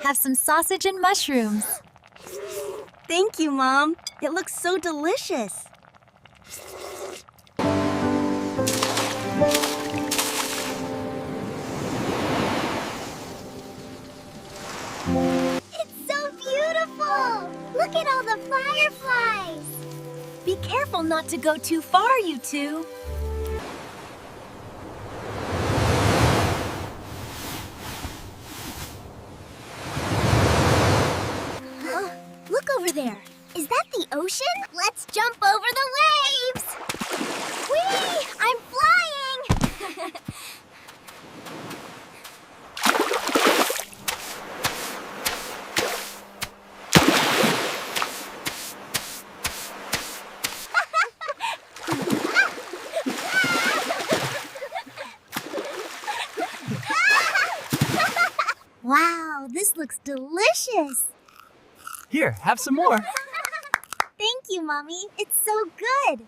have some sausage and mushrooms. Thank you, Mom. It looks so delicious. It's so beautiful! Look at all the fireflies! Be careful not to go too far, you two. Look over there. Is that the ocean? Let's jump over the waves! Whee! I'm flying! Wow, this looks delicious! Here, have some more. Thank you, Mommy. It's so good.